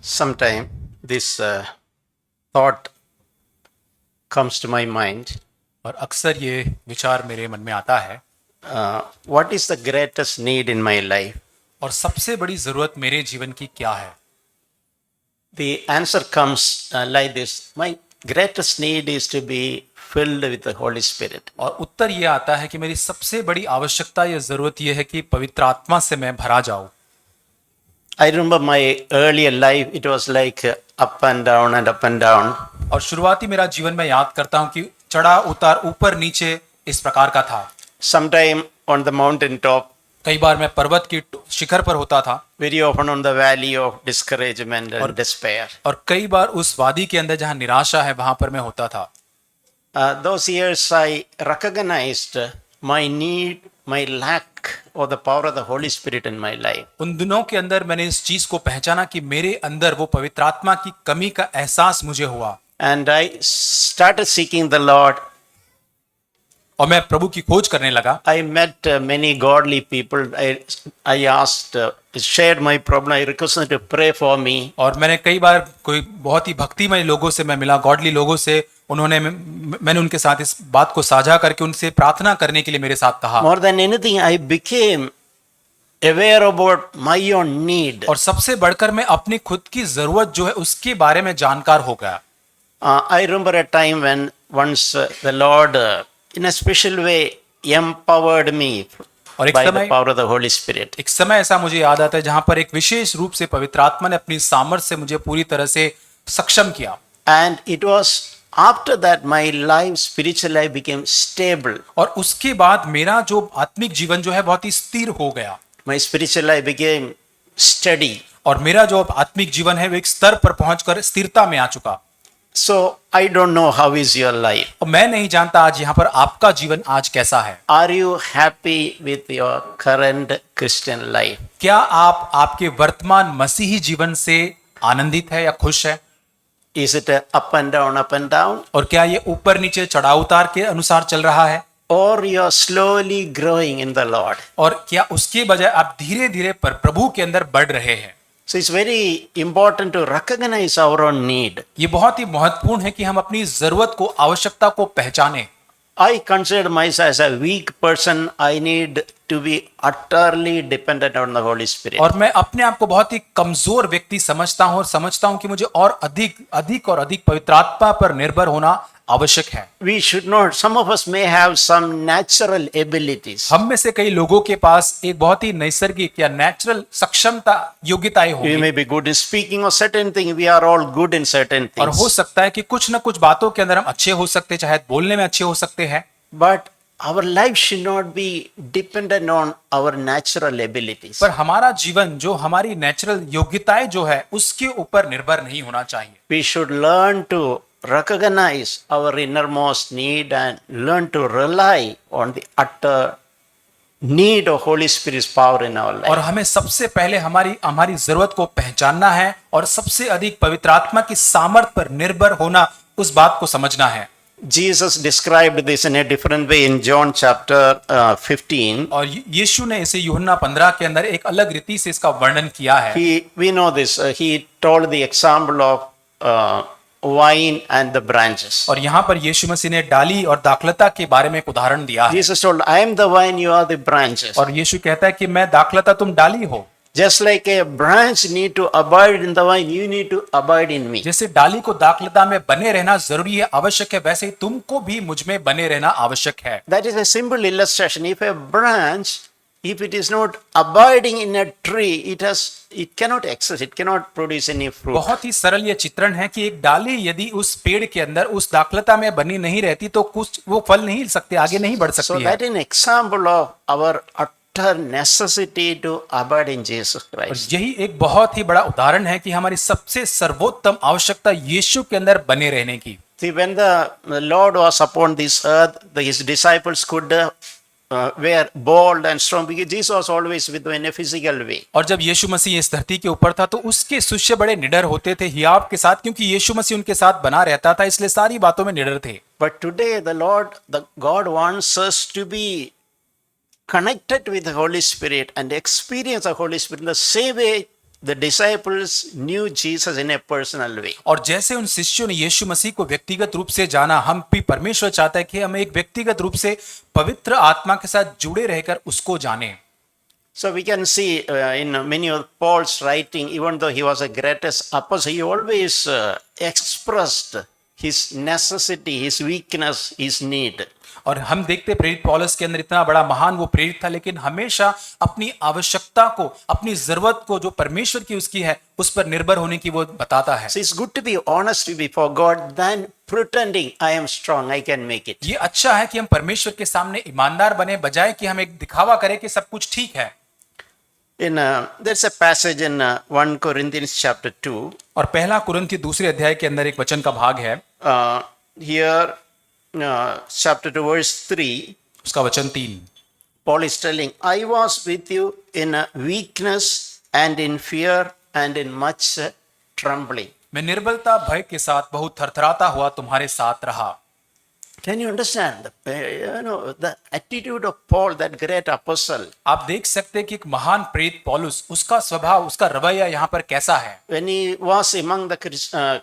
Sometime this thought comes to my mind. और अक्सर ये विचार मेरे मन में आता है What is the greatest need in my life? और सबसे बड़ी ज़रूरत मेरे जीवन की क्या है। The answer comes like this. My greatest need is to be filled with the Holy Spirit. और उत्तर ये आता है कि मेरी सबसे बड़ी आवश्यकता या ज़रूरत ये है कि पवित्र आत्मा से मैं भरा जाऊं। I remember my earlier life, it was like up and down and up and down. और शुरुआती मेरा जीवन मैं याद करता हूँ कि चढ़ा उतार ऊपर नीचे इस प्रकार का था। Sometime on the mountain top, कई बार मैं पर्वत की शिखर पर होता था very often on the valley of discouragement and despair. और कई बार उस वादी के अंदर जहाँ निराशा है वहां पर मैं होता था। Those years I recognized my need, my lack of the power of the Holy Spirit in my life. उन दिनों के अंदर मैंने इस चीज को पहचाना कि मेरे अंदर वो पवित्र आत्मा की कमी का एहसास मुझे हुआ And I started seeking the Lord. और मैं प्रभु की खोज करने लगा। I met many godly people. I asked, shared my problem. I requested them to pray for me. और मैंने कई बार कोई बहुत ही भक्तिमय लोगों से मैं मिला, गॉडली लोगों से। मैंने उनके साथ इस बात को साझा करके उनसे प्रार्थना करने के लिए मेरे साथ कहा। More than anything, I became aware about my own need. और सबसे बढ़कर मैं अपनी खुद की जरूरत जो है उसके बारे में जानकार हो गया। I remember a time when once the Lord, in a special way, empowered me और by the power of the Holy Spirit. एक समय ऐसा मुझे याद आता है जहां पर एक विशेष रूप से पवित्र आत्मा ने अपनी सामर्थ्य से मुझे पूरी तरह से सक्षम किया। And it was after that my life, spiritual life became stable. और उसके बाद मेरा जो आत्मिक जीवन जो है बहुत ही स्थिर हो गया। My spiritual life became steady. और मेरा जो आत्मिक जीवन है वो एक स्तर पर पहुंचकर स्थिरता में आ चुका। So I don't know how is your life. और मैं नहीं जानता आज यहाँ पर आपका जीवन आज कैसा है। Are you happy with your current Christian life? क्या आप आपके वर्तमान मसीही जीवन से आनंदित है या खुश है? Is it a up and down? और क्या ये ऊपर नीचे चढ़ाव उतार के अनुसार चल रहा है? Or you are slowly growing in the Lord? और क्या उसके बजाय आप धीरे धीरे पर प्रभु के अंदर बढ़ रहे हैं? So it's very important to recognize our own need. ये बहुत ही महत्वपूर्ण है कि हम अपनी जरूरत को, आवश्यकता को पहचानें। I consider myself as a weak person. I need to be utterly dependent on the Holy Spirit. और मैं अपने आप को बहुत ही कमजोर व्यक्ति समझता हूं और समझता हूं कि मुझे और अधिक और अधिक पवित्र आत्मा पर निर्भर होना आवश्यक है। We should not. Some of us may have some natural abilities. हम में से कई लोगों के पास एक बहुत ही नैसर्गिक या नेचुरल सक्षमता, योग्यताएं We होंगी। may be good in speaking of certain things. We are all good in certain और things. हो सकता है कि कुछ न कुछ बातों के अंदर हम अच्छे हो सकते हैं, चाहे बोलने में अच्छे हो सकते हैं। But our life should not be dependent on our natural abilities. पर हमारा जीवन जो हमारी नेचुरल योग्यताएं जो है उसके ऊपर निर्भर नहीं होना चाहिए। We should learn to recognize our innermost need and learn to rely on the utter need of Holy Spirit's power in our life. और हमें सबसे पहले हमारी जरूरत को पहचानना है और सबसे अधिक पवित्र आत्मा की सामर्थ पर निर्भर होना, उस बात को समझना है। Jesus described this in a different way in John chapter 15. और यीशु ने इसे यूहन्ना 15 के अंदर एक अलग रीति से इसका वर्णन किया है। We know this. He told the example of vine and the branches. और यहाँ पर यीशु मसीह ने डाली और दाखलता के बारे में एक उदाहरण दिया है। Jesus told, I am the vine, you are the branches. और यीशु कहता है कि मैं दाखलता, तुम डाली हो। Just like a branch need to abide in the vine, you need to abide in me. जैसे डाली को दाखलता में बने रहना जरूरी है, आवश्यक है, वैसे ही तुमको भी मुझ में बने रहना आवश्यक है। That is a simple illustration. If a branch, if it is not abiding in a tree, it cannot exist, it cannot produce any fruit. बहुत ही सरल ये चित्रण है कि एक डाली यदि उस पेड़ के अंदर उस दाखलता में बनी नहीं रहती तो कुछ वो फल नहीं सकते, आगे नहीं बढ़ So सकती है। that is an example of our utter necessity to abide in Jesus और Christ. यही एक बहुत ही बड़ा उदाहरण है कि हमारी सबसे सर्वोत्तम आवश्यकता यीशु के अंदर बने रहने की। See, when the Lord was upon this earth, his disciples could were bold and strong because Jesus was always with them in a physical way. और जब यीशु मसीह इस धरती के ऊपर था तो उसके शिष्य बड़े निडर होते थे हियाव के साथ, क्योंकि यीशु मसीह उनके साथ बना रहता था, इसलिए सारी बातों में निडर थे। But today the God wants us to be connected with the Holy Spirit and experience the Holy Spirit in the same way the disciples knew Jesus in a personal way. और जैसे उन शिष्यों ने यीशु मसीह को व्यक्तिगत रूप से जाना, हम भी परमेश्वर चाहता है कि हम एक व्यक्तिगत रूप से पवित्र आत्मा के साथ जुड़े रहकर उसको जानें। So we can see in many of Paul's writing, even though he was a greatest apostle, he always expressed his necessity, his weakness, his need. और हम देखते प्रेरित पौलुस के अंदर इतना बड़ा महान वो प्रेरित था, लेकिन हमेशा अपनी आवश्यकता को, अपनी जरूरत को जो परमेश्वर की उसकी है उस पर निर्भर होने की वो बताता है। So it's good to be honest before God than pretending I am strong, I can make it. ये अच्छा है कि हम परमेश्वर के सामने ईमानदार बने, बजाय कि हम एक दिखावा करें कि सब कुछ ठीक है। There's a passage in 1 Corinthians chapter 2. और पहला कुरिन्थी दूसरे अध्याय के अंदर एक वचन का भाग है। Here, chapter 2, verse 3, उसका वचन 3, Paul is telling, I was with you in weakness and in fear and in much trembling. मैं निर्बलता भय के साथ बहुत थरथराता हुआ तुम्हारे साथ रहा। Can you understand the attitude of Paul, that great apostle? आप देख सकते हैं कि एक महान प्रेरित पौलुस, उसका स्वभाव, उसका रवैया यहाँ पर कैसा है। When he was among the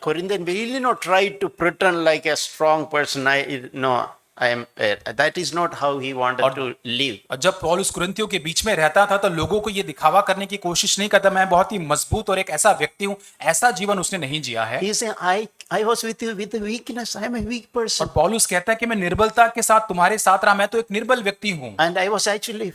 Corinthians, he did not try to pretend like a strong person. That is not how he wanted to live. और जब पौलुस कुरिन्थियों के बीच में रहता था तो लोगों को ये दिखावा करने की कोशिश नहीं करता, मैं बहुत ही मजबूत और एक ऐसा व्यक्ति हूँ, ऐसा जीवन उसने नहीं जिया है। He said, I was with you with the weakness. I am a weak person. और पौलुस कहता है कि मैं निर्बलता के साथ तुम्हारे साथ रहा, मैं तो एक निर्बल व्यक्ति हूँ। And I was actually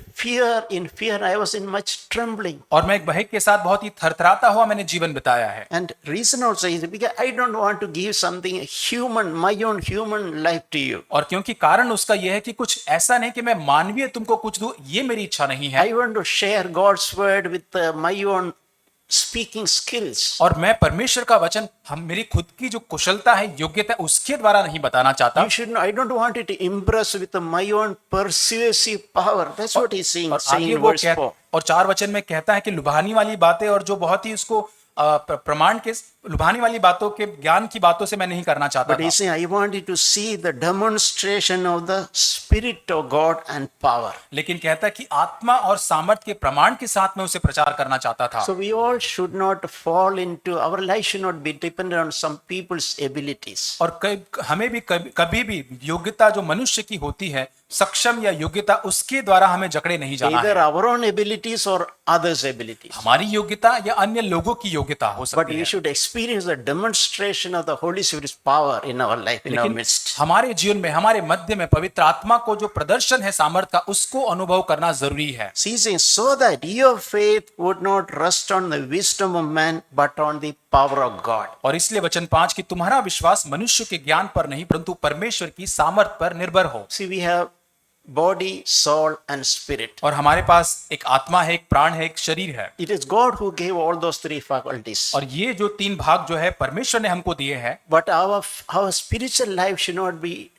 in fear, I was in much trembling. और मैं एक भय के साथ बहुत ही थरथराता हुआ मैंने जीवन बिताया है। And reason also is because I don't want to give something human, my own human life to you. और क्योंकि कारण उसका यह है कि कुछ ऐसा नहीं कि मैं मानवीय तुमको कुछ दूं, ये मेरी इच्छा नहीं है। I want to share God's word with my own speaking skills. और मैं परमेश्वर का वचन हम मेरी खुद की जो कुशलता है, योग्यता है, उसके द्वारा नहीं बताना चाहता। I don't want it to impress with my own persuasive power. That's what he's saying. और आगे वो और 4 वचन में कहता है कि लुभाने वाली बातें और जो बहुत ही उसको प्रमाण के लुभाने वाली बातों के ज्ञान की बातों से मैं नहीं करना चाहता। But he said, I want you to see the demonstration of the Spirit of God and power. लेकिन कहता है कि आत्मा और सामर्थ के प्रमाण के साथ मैं उसे प्रचार करना चाहता था। So we all should not fall into, our life should not be dependent on some people's abilities. और हमें भी कभी भी योग्यता जो मनुष्य की होती है, सक्षम या योग्यता, उसके द्वारा हमें जकड़े नहीं जाना है। Either our own abilities or others' abilities. हमारी योग्यता या अन्य लोगों की योग्यता हो But सकती we है। should experience the demonstration of the Holy Spirit's power in our life, in our लेकिन midst. हमारे जीवन में, हमारे मध्य में पवित्र आत्मा को जो प्रदर्शन है सामर्थ का, उसको अनुभव करना जरूरी है। Seizing so that your faith would not rest on the wisdom of man, but on the power of God. और इसलिए वचन 5 कि तुम्हारा विश्वास मनुष्य के ज्ञान पर नहीं परंतु परमेश्वर की सामर्थ पर निर्भर हो। See, we have body, soul, and spirit. और हमारे पास एक आत्मा है, एक प्राण है, एक शरीर है। It is God who gave all those 3 faculties. और ये जो 3 भाग जो है परमेश्वर ने हमको दिए हैं। But our spiritual life should not be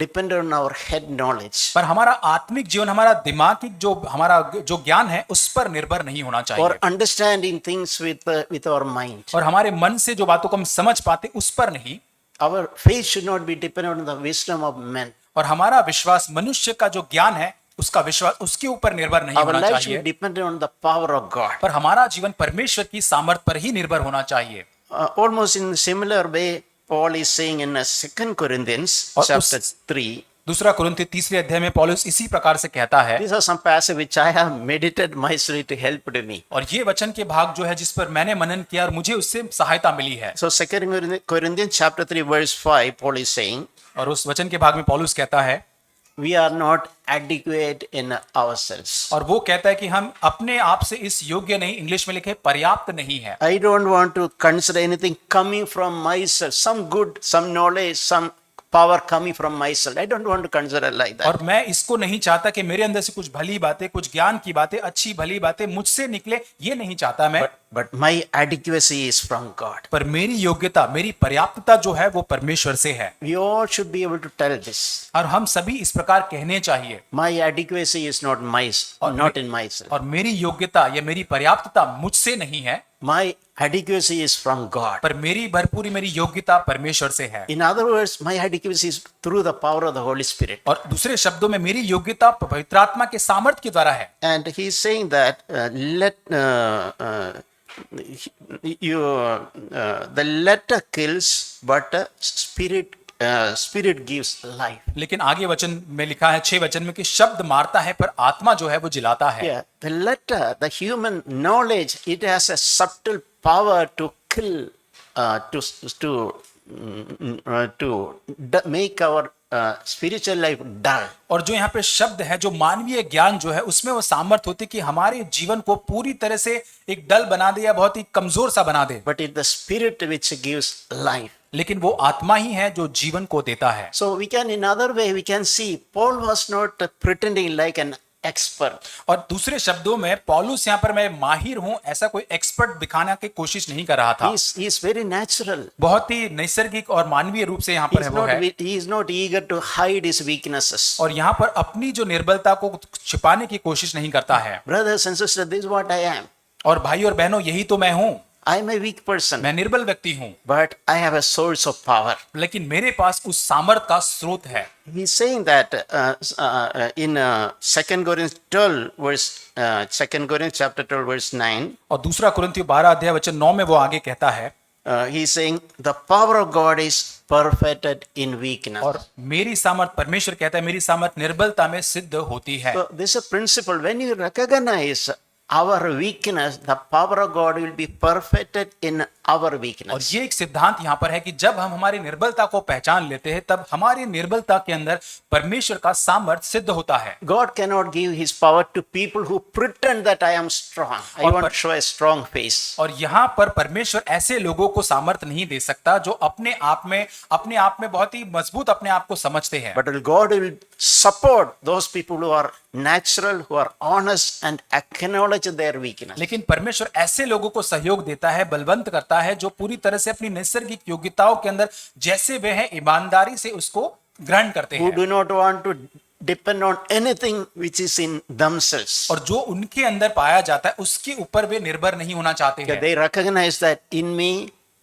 dependent on our head knowledge. पर हमारा आत्मिक जीवन, हमारा दिमागी जो हमारा जो ज्ञान है उस पर निर्भर नहीं होना चाहिए। Or understanding things with our mind. और हमारे मन से जो बातों को हम समझ पाते उस पर नहीं। Our faith should not be dependent on the wisdom of men. और हमारा विश्वास मनुष्य का जो ज्ञान है उसका विश्वास उसके ऊपर निर्भर नहीं Our होना life should चाहिए। be dependent on the power of God. पर हमारा जीवन परमेश्वर की सामर्थ पर ही निर्भर होना चाहिए। Almost in similar way, Paul is saying in 2 Corinthians chapter 3. दूसरा कुरिन्थी 3 अध्याय में पौलुस इसी प्रकार से कहता है। These are some passages which I have meditated myself to help to me. और ये वचन के भाग जो है जिस पर मैंने मनन किया और मुझे उससे सहायता मिली है। So 2 Corinthians chapter 3 verse 5, Paul is saying, और उस वचन के भाग में पौलुस कहता है, we are not adequate in ourselves. और वो कहता है कि हम अपने आप से इस योग्य नहीं, इंग्लिश में लिखे पर्याप्त नहीं है। I don't want to consider anything coming from myself, some good, some knowledge, some power coming from myself. I don't want to consider like that. और मैं इसको नहीं चाहता कि मेरे अंदर से कुछ भली बातें, कुछ ज्ञान की बातें, अच्छी भली बातें मुझसे निकले, ये नहीं चाहता मैं। But my adequacy is from God. पर मेरी योग्यता, मेरी पर्याप्तता जो है वो परमेश्वर से है। We all should be able to tell this. और हम सभी इस प्रकार कहने चाहिए। My adequacy is not not in myself. और मेरी योग्यता या मेरी पर्याप्तता मुझसे नहीं है। My adequacy is from God. पर मेरी भरपूरी, मेरी योग्यता परमेश्वर से है। In other words, my adequacy is through the power of the Holy Spirit. और दूसरे शब्दों में मेरी योग्यता पवित्र आत्मा के सामर्थ के द्वारा है। And he is saying that the letter kills, but spirit gives life. लेकिन आगे वचन में लिखा है 6 वचन में कि शब्द मारता है पर आत्मा जो है वो जिलाता है। Yeah, the letter, the human knowledge, it has a subtle power to kill, make our spiritual life dull. और जो यहाँ पे शब्द है, जो मानवीय ज्ञान जो है, उसमें वो सामर्थ होती है कि हमारे जीवन को पूरी तरह से एक डल बना दे या बहुत ही कमजोर सा बना दे। But it's the spirit which gives life. लेकिन वो आत्मा ही है जो जीवन को देता है। So we can, in other way, we can see Paul was not pretending like an expert. और दूसरे शब्दों में पौलुस यहाँ पर मैं माहिर हूं ऐसा कोई एक्सपर्ट दिखाने की कोशिश नहीं कर रहा था। He is very natural. बहुत ही नैसर्गिक और मानवीय रूप से यहाँ पर है वो है। He is not eager to hide his weaknesses. और यहाँ पर अपनी जो निर्बलता को छिपाने की कोशिश नहीं करता है। Brothers and sisters, this is what I am. और भाई और बहनों, यही तो मैं हूँ। I am a weak person. मैं निर्बल व्यक्ति हूँ, But I have a source of power. लेकिन मेरे पास उस सामर्थ का स्रोत है। He is saying that in 2 Corinthians 12 verse 2 Corinthians chapter 12 verse 9. और दूसरा कुरिन्थियों 12 अध्याय वचन 9 में वो आगे कहता है, He is saying the power of God is perfected in weakness. और मेरी सामर्थ, परमेश्वर कहता है, मेरी सामर्थ निर्बलता में सिद्ध होती है। So this is a principle. When you recognize our weakness, the power of God will be perfected in our और weakness. ये एक सिद्धांत यहाँ पर है कि जब हम हमारी निर्बलता को पहचान लेते हैं, तब हमारी निर्बलता के अंदर परमेश्वर का सामर्थ सिद्ध होता है। God cannot give his power to people who pretend that I am strong. I want to show a strong face. और यहाँ पर परमेश्वर ऐसे लोगों को सामर्थ नहीं दे सकता जो अपने आप में बहुत ही मजबूत अपने आप को समझते हैं। But God will support those people who are natural, who are honest and acknowledge their weakness. लेकिन परमेश्वर ऐसे लोगों को सहयोग देता है, बलवंत करता है, जो पूरी तरह से अपनी नैसर्गिक योग्यताओं के अंदर जैसे वे हैं ईमानदारी से उसको ग्रहण करते Who हैं, do not want to depend on anything which is in themselves. और जो उनके अंदर पाया जाता है उसके ऊपर वे निर्भर नहीं होना चाहते हैं। They recognize that in me,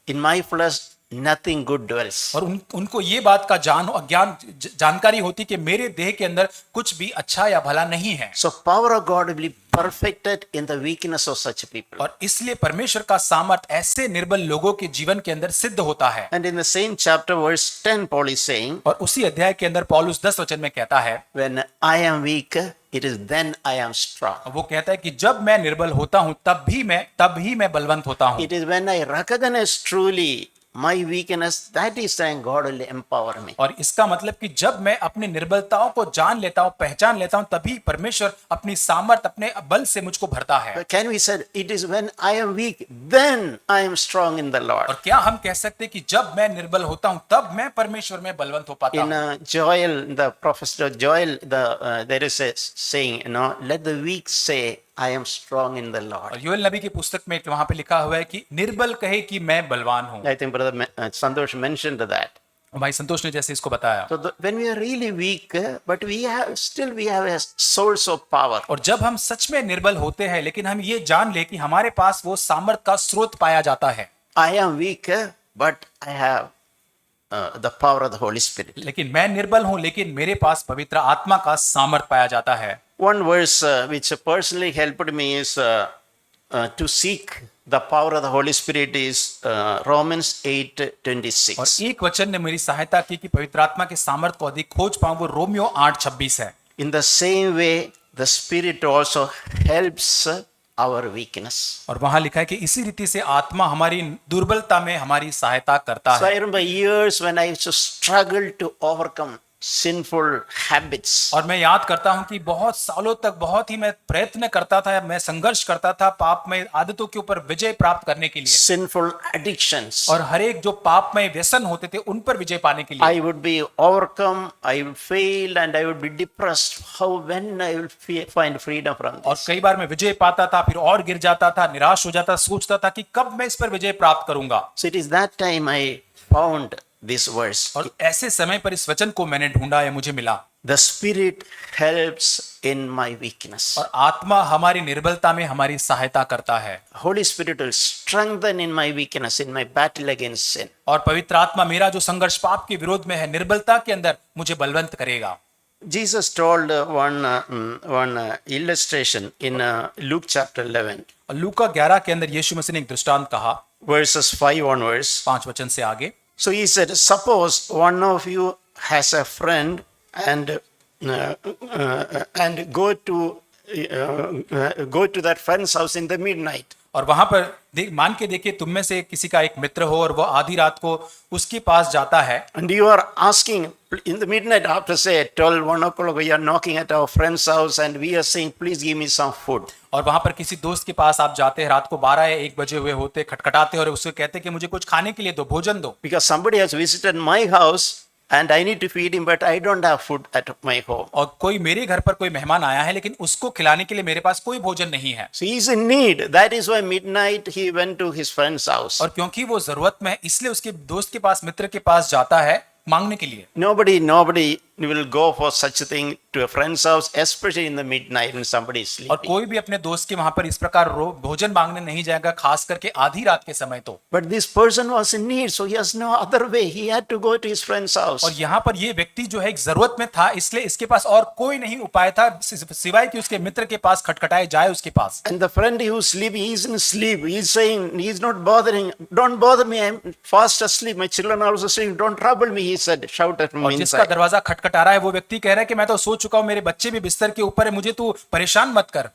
in my flesh, nothing good dwells. और उनको ये बात का जानकारी होती कि मेरे देह के अंदर कुछ भी अच्छा या भला नहीं है। So power of God will be perfected in the weakness of such people. और इसलिए परमेश्वर का सामर्थ ऐसे निर्बल लोगों के जीवन के अंदर सिद्ध होता है। And in the same chapter, verse 10, Paul is saying, और उसी अध्याय के अंदर पौलुस 10 वचन में कहता है, when I am weak, it is then I am strong. वो कहता है कि जब मैं निर्बल होता हूं तब ही मैं बलवंत होता हूं। It is when I recognize truly my weakness, that is when God will empower me. और इसका मतलब कि जब मैं अपनी निर्बलताओं को जान लेता हूं, पहचान लेता हूं, तभी परमेश्वर अपनी सामर्थ, अपने बल से मुझको भरता है। But can we say it is when I am weak, then I am strong in the Lord? और क्या हम कह सकते हैं कि जब मैं निर्बल होता हूं तब मैं परमेश्वर में बलवंत हो पाता In हूं? Joel, the prophet Joel, there is a saying, let the weak say, I am strong in the Lord. और योएल नबी की पुस्तक में वहां पे लिखा हुआ है कि निर्बल कहे कि मैं बलवान हूं। I think Brother Santosh mentioned that. भाई संतोष ने जैसे इसको बताया। So when we are really weak, but we have a source of power. और जब हम सच में निर्बल होते हैं, लेकिन हम ये जान ले कि हमारे पास वो सामर्थ का स्रोत पाया जाता है। I am weak, but I have the power of the Holy Spirit. लेकिन मैं निर्बल हूं, लेकिन मेरे पास पवित्र आत्मा का सामर्थ पाया जाता है। One verse which personally helped me is to seek the power of the Holy Spirit is Romans 8:26. और एक वचन ने मेरी सहायता की कि पवित्र आत्मा के सामर्थ को अधिक खोज पाऊं, वो रोमियो 8:26 है। In the same way, the Spirit also helps our weakness. और वहां लिखा है कि इसी रीति से आत्मा हमारी दुर्बलता में हमारी सहायता करता So I है। remember years when I used to struggle to overcome sinful habits. और मैं याद करता हूं कि बहुत सालों तक बहुत ही मैं प्रयत्न करता था, मैं संघर्ष करता था पाप में आदतों के ऊपर विजय प्राप्त करने के लिए, Sinful addictions. और हर एक जो पाप में व्यसन होते थे उन पर विजय पाने के लिए। I would be overcome, I would fail, and I would be depressed. When I will find freedom from और this? कई बार मैं विजय पाता था, फिर और गिर जाता था, निराश हो जाता, सोचता था कि कब मैं इस पर विजय प्राप्त करूंगा। So it is that time I found this verse. और ऐसे समय पर इस वचन को मैंने ढूंढा या मुझे मिला। The Spirit helps in my weakness. और आत्मा हमारी निर्बलता में हमारी सहायता करता है। Holy Spirit will strengthen in my weakness, in my battle against sin. और पवित्र आत्मा मेरा जो संघर्ष पाप के विरोध में है, निर्बलता के अंदर मुझे बलवंत करेगा। Jesus told one illustration in Luke chapter 11, और लूका 11 के अंदर यीशु मसीह ने एक दृष्टांत कहा, verses 5 onwards. 5 वचन से आगे। So he said, suppose one of you has a friend and go to that friend's house in the midnight. और वहां पर मान के देखिए, तुम में से किसी का एक मित्र हो और वो आधी रात को उसके पास जाता है, And you are asking in the midnight after say 12, 1 o'clock, we are knocking at our friend's house and we are saying, please give me some food. और वहां पर किसी दोस्त के पास आप जाते हैं, रात को 12 या 1 बजे हुए होते, खटखटाते और उससे कहते कि मुझे कुछ खाने के लिए दो, भोजन दो, Because somebody has visited my house and I need to feed him, but I don't have food at my home. और कोई मेरे घर पर कोई मेहमान आया है लेकिन उसको खिलाने के लिए मेरे पास कोई भोजन नहीं है। So he is in need. That is why midnight he went to his friend's house. और क्योंकि वो जरूरत में है, इसलिए उसके दोस्त के पास, मित्र के पास जाता है मांगने के लिए। Nobody will go for such a thing to a friend's house, especially in the midnight when somebody is और sleeping. कोई भी अपने दोस्त के वहां पर इस प्रकार भोजन मांगने नहीं जाएगा, खास करके आधी रात के समय तो। But this person was in need, so he has no other way. He had to go to his friend's house. और यहाँ पर ये व्यक्ति जो है एक जरूरत में था, इसलिए इसके पास और कोई नहीं उपाय था सिवाय कि उसके मित्र के पास खटखटाए जाए उसके पास। And the friend who is sleeping, he is in sleep. He is saying, he is not bothering. Don't bother me. I am fast asleep. My children are also sleeping. Don't trouble me. He said, shouted from और जिसका inside. दरवाजा खटखटा रहा है वो व्यक्ति कह रहा है कि मैं तो सो चुका हूं, मेरे बच्चे भी बिस्तर के ऊपर है, मुझे तू परेशान मत कर।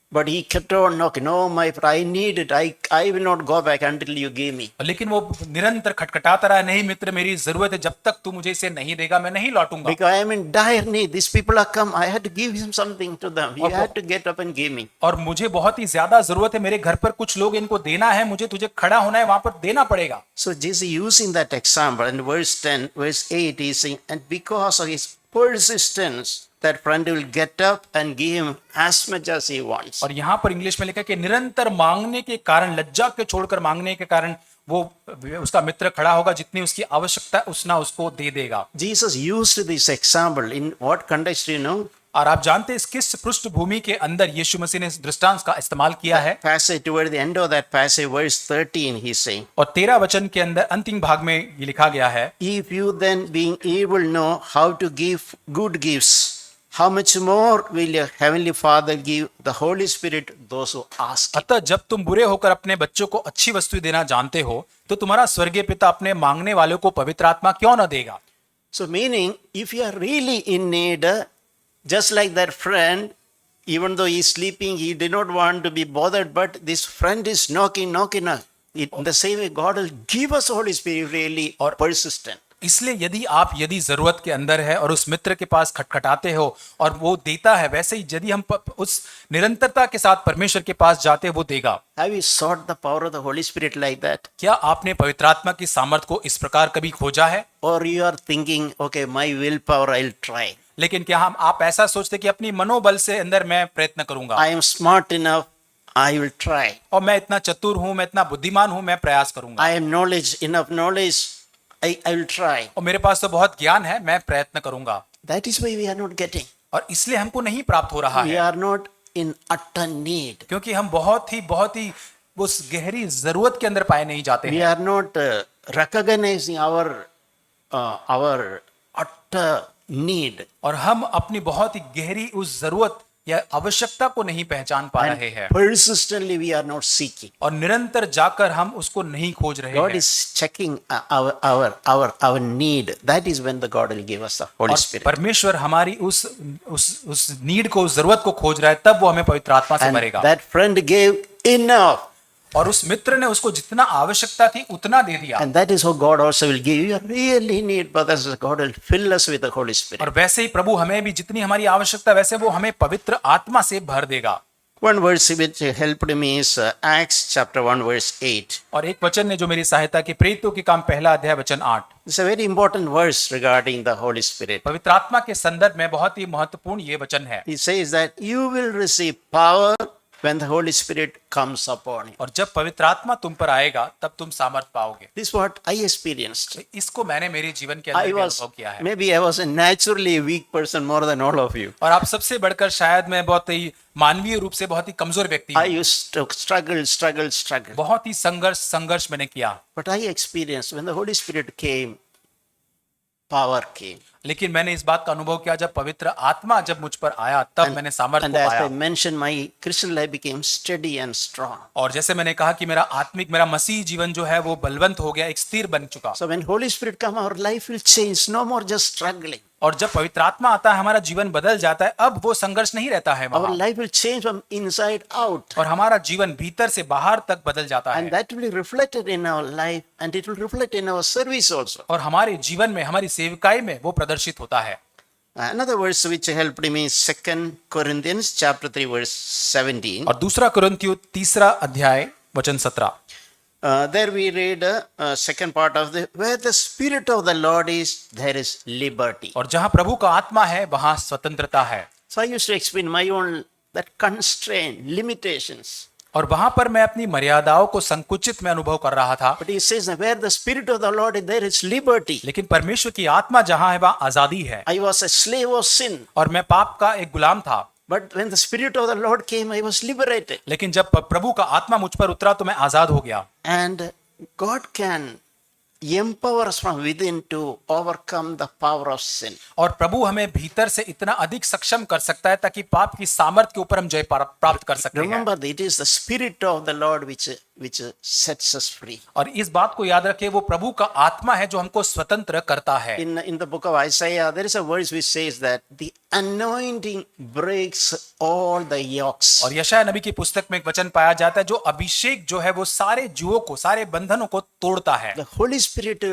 But he kept on knocking. No, my friend, I need it. I will not go back until you give me. लेकिन वो निरंतर खटखटाता रहा, नहीं मित्र, मेरी जरूरत है, जब तक तू मुझे इसे नहीं देगा मैं नहीं लौटूंगा। Because I am in dire need. These people are come. I had to give him something to them. You had to get up and give me. और मुझे बहुत ही ज्यादा जरूरत है, मेरे घर पर कुछ लोग, इनको देना है, मुझे तुझे खड़ा होना है, वहां पर देना पड़ेगा। So Jesus using that example in verse 10, verse 8, he is saying, and because of his persistence, that friend will get up and give him as much as he wants. और यहाँ पर इंग्लिश में लिखा है कि निरंतर मांगने के कारण, लज्जा के छोड़कर मांगने के कारण वो उसका मित्र खड़ा होगा, जितनी उसकी आवश्यकता उतना उसको दे देगा। Jesus used this example in what context, you know? और आप जानते हैं किस पृष्ठभूमि के अंदर यीशु मसीह ने इस दृष्टांत का इस्तेमाल किया है। Passage toward the end of that passage, verse 13, he's saying, और 13 वचन के अंदर अंतिम भाग में ये लिखा गया है, if you then being able know how to give good gifts, how much more will your heavenly Father give the Holy Spirit those who ask him? अतः जब तुम बुरे होकर अपने बच्चों को अच्छी वस्तु देना जानते हो, तो तुम्हारा स्वर्गीय पिता अपने मांगने वालों को पवित्र आत्मा क्यों न देगा। So meaning, if you are really in need, just like that friend, even though he is sleeping, he did not want to be bothered, but this friend is knocking. In the same way, God will give us Holy Spirit really or persistent. इसलिए यदि जरूरत के अंदर है और उस मित्र के पास खटखटाते हो और वो देता है, वैसे ही यदि हम उस निरंतरता के साथ परमेश्वर के पास जाते हैं, वो देगा। Have you sought the power of the Holy Spirit like that? क्या आपने पवित्र आत्मा की सामर्थ को इस प्रकार कभी खोजा है? Or you are thinking, okay, my willpower, I'll try. लेकिन क्या आप ऐसा सोचते कि अपनी मनोबल से अंदर मैं प्रयत्न करूंगा, I am smart enough, I will try. और मैं इतना चतुर हूं, मैं इतना बुद्धिमान हूं, मैं प्रयास करूंगा, I am enough knowledge, I will try. और मेरे पास तो बहुत ज्ञान है, मैं प्रयत्न करूंगा। That is why we are not getting. और इसलिए हमको नहीं प्राप्त हो रहा We है, are not in utter need. क्योंकि हम बहुत ही उस गहरी जरूरत के अंदर पाए नहीं जाते We हैं। are not recognizing our utter need. और हम अपनी बहुत ही गहरी उस जरूरत या आवश्यकता को नहीं पहचान पा रहे हैं, Persistently we are not seeking. और निरंतर जाकर हम उसको नहीं खोज रहे God हैं। is checking our need. That is when the God will give us the Holy और Spirit. परमेश्वर हमारी उस नीड को, उस जरूरत को खोज रहा है, तब वो हमें पवित्र आत्मा से And भरेगा। that friend gave enough. और उस मित्र ने उसको जितना आवश्यकता थी उतना दे दिया। And that is how God also will give. You are really in need, brothers. God will fill us with the Holy Spirit. और वैसे ही प्रभु हमें भी जितनी हमारी आवश्यकता, वैसे वो हमें पवित्र आत्मा से भर देगा। One verse which helped me is Acts chapter 1 verse 8. और एक वचन ने जो मेरी सहायता की, प्रेरितों के काम 1 अध्याय वचन 8। It's a very important verse regarding the Holy Spirit. पवित्र आत्मा के संदर्भ में बहुत ही महत्वपूर्ण ये वचन है। He says that you will receive power when the Holy Spirit comes upon you. और जब पवित्र आत्मा तुम पर आएगा तब तुम सामर्थ पाओगे। This is what I experienced. इसको मैंने मेरे जीवन के अंदर भी अनुभव किया है। Maybe I was a naturally weak person more than all of you. और आप सबसे बढ़कर शायद मैं बहुत ही मानवीय रूप से बहुत ही कमजोर व्यक्ति I हूँ। used to struggle. बहुत ही संघर्ष मैंने किया। But I experienced when the Holy Spirit came, power came. लेकिन मैंने इस बात का अनुभव किया जब पवित्र आत्मा जब मुझ पर आया तब मैंने सामर्थ्य And को as I पाया। mentioned, my Christian life became steady and strong. और जैसे मैंने कहा कि मेरा मसीह जीवन जो है वो बलवंत हो गया, एक स्थिर बन चुका। So when Holy Spirit come, our life will change. No more just struggling. और जब पवित्र आत्मा आता है हमारा जीवन बदल जाता है, अब वो संघर्ष नहीं रहता है Our वहां, life will change from inside out. और हमारा जीवन भीतर से बाहर तक बदल जाता And है। that will be reflected in our life, and it will reflect in our service also. और हमारे जीवन में, हमारी सेवकाई में वो प्रदर्शित होता है। Another verse which helped me is 2 Corinthians chapter 3 verse 17. और दूसरा कुरिन्थियों 3 अध्याय वचन 17। There we read second part of the where the spirit of the Lord is, there is liberty. और जहां प्रभु का आत्मा है वहां स्वतंत्रता है। So I used to explain my own that constraint, limitations. और वहां पर मैं अपनी मर्यादाओं को संकुचित में अनुभव कर रहा था। But he says that where the spirit of the Lord is, there is liberty. लेकिन परमेश्वर की आत्मा जहां है वहां आजादी है। I was a slave of sin, और मैं पाप का एक गुलाम था, but when the spirit of the Lord came, I was liberated. लेकिन जब प्रभु का आत्मा मुझ पर उतरा तो मैं आजाद हो गया। And God can empower us from within to overcome the power of sin. और प्रभु हमें भीतर से इतना अधिक सक्षम कर सकता है ताकि पाप की सामर्थ के ऊपर हम जय प्राप्त कर सकते हैं। Remember that it is the spirit of the Lord which sets us free. और इस बात को याद रखें, वो प्रभु का आत्मा है जो हमको स्वतंत्र करता है। In the book of Isaiah, there is a verse which says that the anointing breaks all the yokes. और यशायाह नबी की पुस्तक में एक वचन पाया जाता है, जो अभिषेक जो है वो सारे जुओं को, सारे बंधनों को तोड़ता है। The Holy Spirit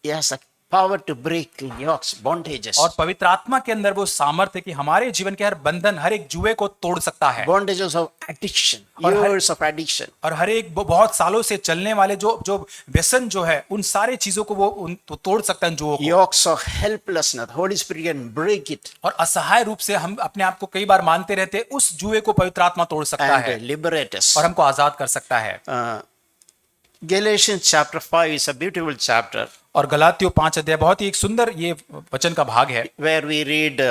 has a power to break yokes, bondages. और पवित्र आत्मा के अंदर वो सामर्थ्य है कि हमारे जीवन के हर बंधन, हर एक जुए को तोड़ सकता है। Bondages of addiction, और years of addiction. और हर एक बहुत सालों से चलने वाले जो व्यसन जो है, उन सारे चीजों को वो तो तोड़ सकता है जुओं को। Yokes of helplessness, Holy Spirit can break it और असहाय रूप से हम अपने आप को कई बार मानते रहते हैं, उस जुए को पवित्र आत्मा तोड़ सकता है and liberate us. और हमको आजाद कर सकता है। Galatians chapter 5 is a beautiful chapter और गलातियों 5 अध्याय बहुत ही एक सुंदर ये वचन का भाग है, where we read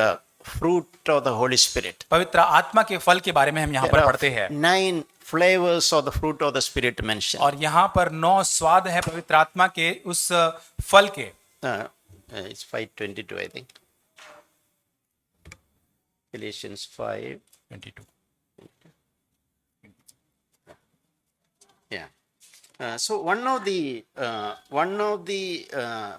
fruit of the Holy Spirit. पवित्र आत्मा के फल के बारे में हम यहाँ There पर are पढ़ते हैं। 9 flavors of the fruit of the Spirit mentioned. और यहाँ पर 9 स्वाद है पवित्र आत्मा के उस फल के। It's 5:22, I think. Galatians 5:22. Yeah. So one of the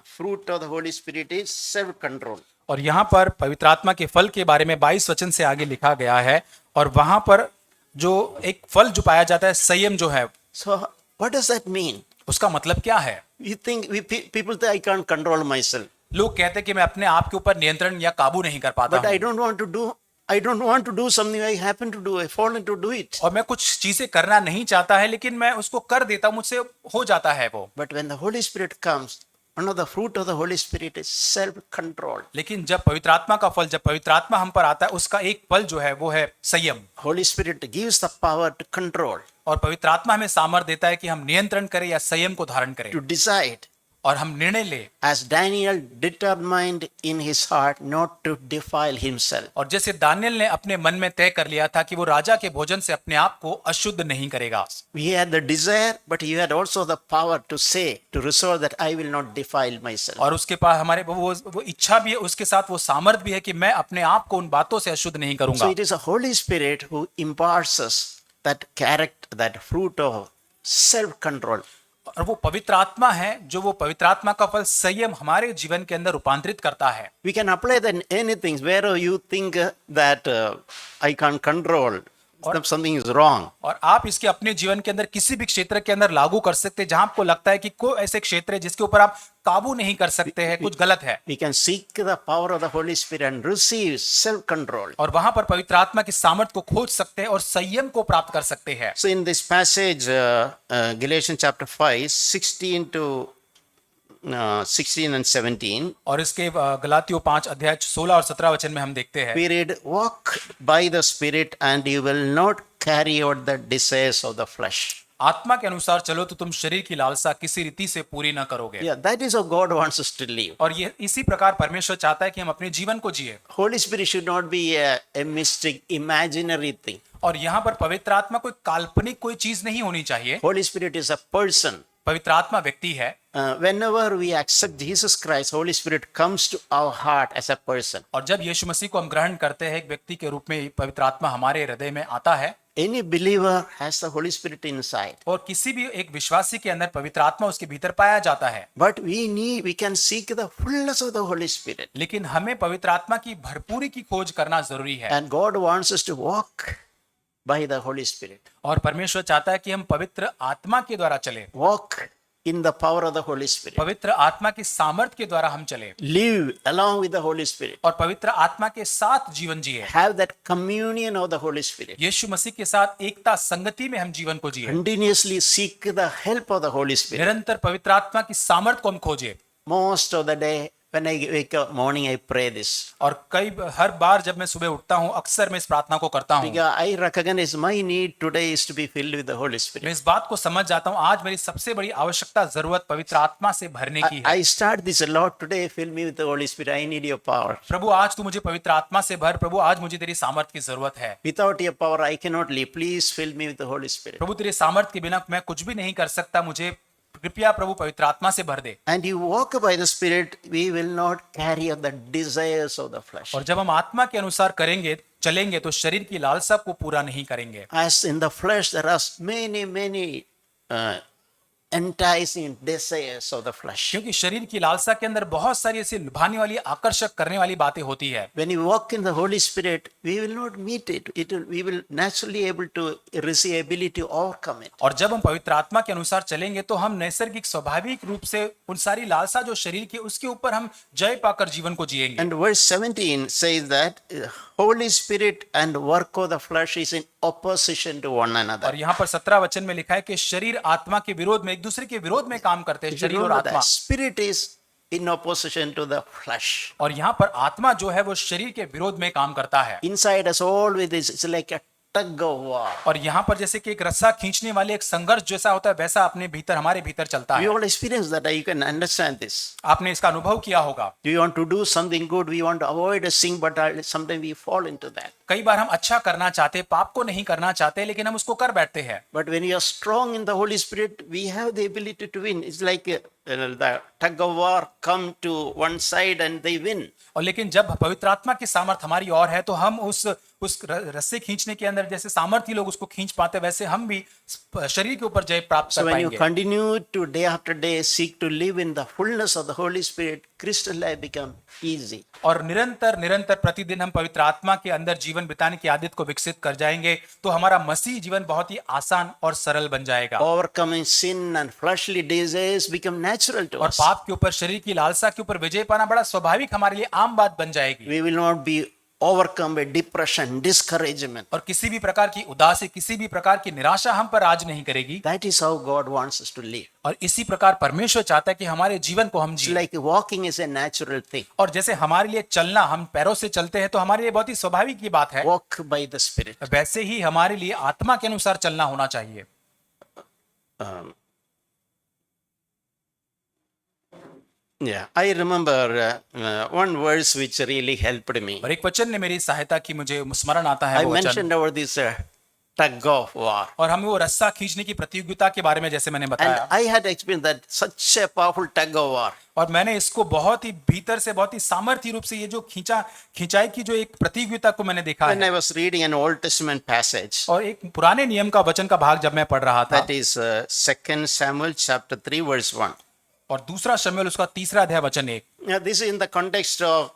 fruit of the Holy Spirit is self-control. और यहाँ पर पवित्र आत्मा के फल के बारे में 22 वचन से आगे लिखा गया है, और वहां पर जो एक फल जो पाया जाता है, संयम जो है, So what does that mean? उसका मतलब क्या है? People think I can't control myself, लोग कहते हैं कि मैं अपने आप के ऊपर नियंत्रण या काबू नहीं कर पाता but हूं। I don't want to do something I happen to do. I fall into do it. और मैं कुछ चीजें करना नहीं चाहता है, लेकिन मैं उसको कर देता हूं, मुझसे हो जाता है वो। But when the Holy Spirit comes, one of the fruit of the Holy Spirit is self-control. लेकिन जब पवित्र आत्मा का फल, जब पवित्र आत्मा हम पर आता है, उसका एक फल जो है वो है संयम। Holy Spirit gives the power to control, और पवित्र आत्मा हमें सामर्थ्य देता है कि हम नियंत्रण करें या संयम को धारण करें, to decide. और हम निर्णय ले। As Daniel determined in his heart not to defile himself. और जैसे दानियल ने अपने मन में तय कर लिया था कि वो राजा के भोजन से अपने आप को अशुद्ध नहीं करेगा। He had the desire, but he had also the power to say, to resolve that I will not defile myself. और उसके पास हमारे वो इच्छा भी है, उसके साथ वो सामर्थ भी है कि मैं अपने आप को उन बातों से अशुद्ध नहीं करूंगा। So it is a Holy Spirit who imparts us that character, that fruit of self-control. और वो पवित्र आत्मा है जो वो पवित्र आत्मा का फल संयम हमारे जीवन के अंदर रूपांतरित करता है। We can apply that in anything where you think that I can't control, something is wrong. और आप इसके अपने जीवन के अंदर किसी भी क्षेत्र के अंदर लागू कर सकते हैं जहां आपको लगता है कि कोई ऐसे क्षेत्र है जिसके ऊपर आप काबू नहीं कर सकते हैं, कुछ गलत है। We can seek the power of the Holy Spirit and receive self-control. और वहां पर पवित्र आत्मा की सामर्थ को खोज सकते हैं और संयम को प्राप्त कर सकते हैं। So in this passage, Galatians chapter 5, 16 and 17, और इसके गलातियों 5 अध्याय 16 और 17 वचन में हम देखते हैं, we read, walk by the Spirit and you will not carry out the desires of the flesh. आत्मा के अनुसार चलो तो तुम शरीर की लालसा किसी रीति से पूरी न करोगे। Yeah, that is how God wants us to live. और ये इसी प्रकार परमेश्वर चाहता है कि हम अपने जीवन को जिए। Holy Spirit should not be a mystic, imaginary thing. और यहाँ पर पवित्र आत्मा कोई काल्पनिक कोई चीज नहीं होनी चाहिए। Holy Spirit is a person. पवित्र आत्मा व्यक्ति है, whenever we accept Jesus Christ, Holy Spirit comes to our heart as a person. और जब यीशु मसीह को हम ग्रहण करते हैं एक व्यक्ति के रूप में, पवित्र आत्मा हमारे हृदय में आता है। Any believer has the Holy Spirit inside. और किसी भी एक विश्वासी के अंदर पवित्र आत्मा उसके भीतर पाया जाता है। But we can seek the fullness of the Holy Spirit. लेकिन हमें पवित्र आत्मा की भरपूरी की खोज करना जरूरी है। And God wants us to walk by the Holy Spirit. और परमेश्वर चाहता है कि हम पवित्र आत्मा के द्वारा चले, Walk in the power of the Holy Spirit. पवित्र आत्मा की सामर्थ्य के द्वारा हम चले Live along with the Holy Spirit. और पवित्र आत्मा के साथ जीवन जिए। Have that communion of the Holy Spirit. यीशु मसीह के साथ एकता संगति में हम जीवन को जिए। Continuously seek the help of the Holy Spirit. निरंतर पवित्र आत्मा की सामर्थ्य को हम खोजे। Most of the day when I wake up morning, I pray this. और हर बार जब मैं सुबह उठता हूँ अक्सर मैं इस प्रार्थना को करता हूँ। Because I recognize my need today is to be filled with the Holy मैं Spirit. इस बात को समझ जाता हूँ आज मेरी सबसे बड़ी आवश्यकता जरूरत पवित्र आत्मा से भरने की है। I start this a lot today. Fill me with the Holy Spirit. I need your power. प्रभु आज तू मुझे पवित्र आत्मा से भर, प्रभु आज मुझे तेरी सामर्थ्य की जरूरत है। Without your power, I cannot live. Please fill me with the Holy Spirit. प्रभु तेरे सामर्थ्य के बिना मैं कुछ भी नहीं कर सकता, मुझे कृपया प्रभु पवित्र आत्मा से भर दे। And you walk by the Spirit, we will not carry out the desires of the flesh. और जब हम आत्मा के अनुसार चलेंगे तो शरीर की लालसा को पूरा नहीं करेंगे। As in the flesh, there are many enticing desires of the flesh. क्योंकि शरीर की लालसा के अंदर बहुत सारी ऐसी लुभाने वाली, आकर्षक करने वाली बातें होती है। When you walk in the Holy Spirit, we will not meet it. We will naturally able to receive ability to overcome it. और जब हम पवित्र आत्मा के अनुसार चलेंगे तो हम नैसर्गिक स्वाभाविक रूप से उन सारी लालसा जो शरीर की उसके ऊपर हम जय पाकर जीवन को जिएंगे। And verse 17 says that Holy Spirit and work of the flesh is in opposition to one another. और यहाँ पर 17 वचन में लिखा है कि शरीर आत्मा के विरोध में, एक दूसरे के विरोध में काम करते हैं, Did you शरीर know और that आत्मा। Spirit is in opposition to the flesh. और यहाँ पर आत्मा जो है वो शरीर के विरोध में काम करता है। Inside us always it's like a tug of war. और यहाँ पर जैसे कि एक रस्सा खींचने वाले एक संघर्ष जैसा होता है वैसा अपने भीतर, हमारे भीतर चलता We है। all experience that. You can understand this. आपने इसका अनुभव किया होगा। We want to do something good. We want to avoid a sin, but sometimes we fall into that. कई बार हम अच्छा करना चाहते, पाप को नहीं करना चाहते, लेकिन हम उसको कर बैठते हैं। But when you are strong in the Holy Spirit, we have the ability to win. It's like the tug of war come to one side and they win. और लेकिन जब पवित्र आत्मा की सामर्थ हमारी ओर है तो हम उस रस्से खींचने के अंदर जैसे सामर्थ्य लोग उसको खींच पाते, वैसे हम भी शरीर के ऊपर जय प्राप्त So कर when you पाएंगे। continue to day after day seek to live in the fullness of the Holy Spirit, Christian life become easy. और निरंतर प्रतिदिन हम पवित्र आत्मा के अंदर जीवन बिताने की आदत को विकसित कर जाएंगे तो हमारा मसीह जीवन बहुत ही आसान और सरल बन जाएगा। Overcoming sin and fleshly desires become natural to और us. पाप के ऊपर, शरीर की लालसा के ऊपर विजय पाना बड़ा स्वाभाविक हमारे लिए आम बात बन जाएगी। We will not be overcome by depression, discouragement. और किसी भी प्रकार की उदासी, किसी भी प्रकार की निराशा हम पर राज नहीं करेगी। That is how God wants us to live. और इसी प्रकार परमेश्वर चाहता है कि हमारे जीवन को हम It's जिए। like walking is a natural thing. और जैसे हमारे लिए चलना, हम पैरों से चलते हैं तो हमारे लिए बहुत ही स्वाभाविक की बात है, Walk by the Spirit. वैसे ही हमारे लिए आत्मा के अनुसार चलना होना चाहिए। Yeah, I remember one verse which really helped me. और एक वचन ने मेरी सहायता की, मुझे स्मरण आता है I वो वचन। mentioned about this tug of war. और हमें वो रस्सा खींचने की प्रतियोगिता के बारे में जैसे मैंने And बताया, I had experienced that such a powerful tug of war. और मैंने इसको बहुत ही भीतर से, बहुत ही सामर्थ्य रूप से ये जो खिंचाई की जो एक प्रतियोगिता को मैंने देखा When है। I was reading an Old Testament passage, और एक पुराने नियम का वचन का भाग जब मैं पढ़ रहा था, that is 2 Samuel chapter 3 verse 1. और दूसरा शमूएल उसका 3 अध्याय वचन 1। Now, this is in the context of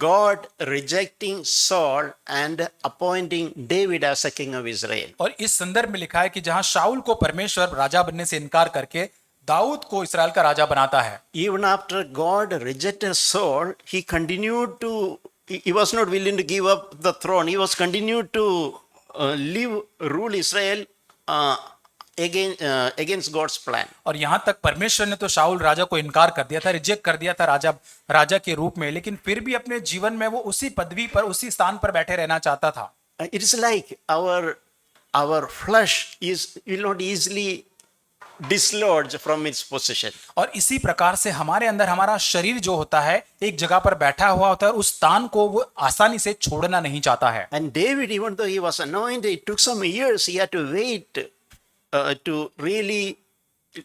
God rejecting Saul and appointing David as a king of Israel. और इस संदर्भ में लिखा है कि जहां शाऊल को परमेश्वर राजा बनने से इनकार करके दाऊद को इस्राएल का राजा बनाता है। Even after God rejected Saul, he continued to, he was not willing to give up the throne. He was continued to rule Israel against God's plan. और यहां तक परमेश्वर ने तो शाऊल राजा को इनकार कर दिया था, रिजेक्ट कर दिया था राजा के रूप में, लेकिन फिर भी अपने जीवन में वो उसी पदवी पर, उसी स्थान पर बैठे रहना चाहता था। It is like our flesh will not easily dislodge from its position. और इसी प्रकार से हमारे अंदर हमारा शरीर जो होता है एक जगह पर बैठा हुआ होता है, उस स्थान को वो आसानी से छोड़ना नहीं चाहता है। And David, even though he was anointed, it took some years. He had to wait to really